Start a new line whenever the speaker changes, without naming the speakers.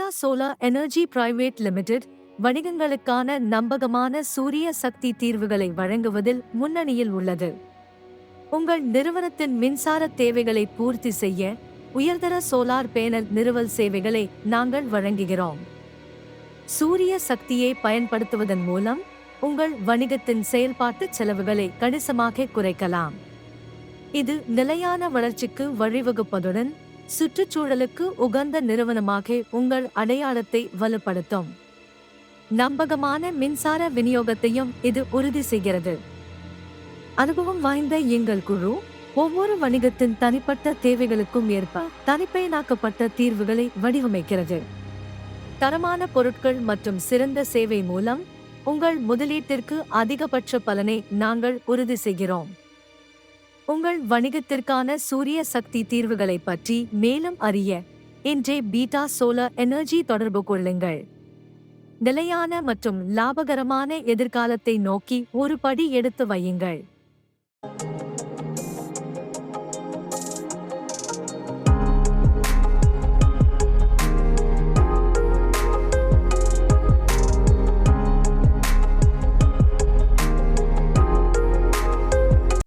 Beta solar energy private limited வணிகங்களுக்கான நம்பகமான சூரிய சக்தி தீர்வுகளை வழங்குவதில் முன்னணியில் உள்ளது. உங்கள் நிறுவனத்தின் மின்சார தேவைகளை பூர்த்தி செய்ய உயர்தர சோலார் பேனல் நிறுவல் சேவைகளை நாங்கள் வழங்குகிறோம். சூரிய சக்தியை பயன்படுத்துவதன் மூலம் உங்கள் வணிகத்தின் செயல்பாட்டு செலவுகளை கணிசமாக குறைக்கலாம். இது நிலையான வளர்ச்சிக்கு வழிவகுப்பதுடன் சுற்றுச்சூழலுக்கு உகந்த நிறுவனமாக உங்கள் அடையாளத்தை வலுப்படுத்தும். நம்பகமான மின்சார விநியோகத்தையும் இது உறுதி செய்கிறது. அனுபவம் வாய்ந்த எங்கள் குழு ஒவ்வொரு வணிகத்தின் தனிப்பட்ட தேவைகளுக்கும் ஏற்ப தனிப்பயனாக்கப்பட்ட தீர்வுகளை வடிவமைக்கிறது. தரமான பொருட்கள் மற்றும் சிறந்த சேவை மூலம் உங்கள் முதலீட்டிற்கு அதிகபட்ச பலனை நாங்கள் உறுதி செய்கிறோம். உங்கள் வணிகத்திற்கான சூரிய சக்தி தீர்வுகளை பற்றி மேலும் அறிய இன்றே பீட்டா சோலார் எனர்ஜி தொடர்பு கொள்ளுங்கள். நிலையான மற்றும் லாபகரமான எதிர்காலத்தை நோக்கி ஒரு படி எடுத்து வையுங்கள்.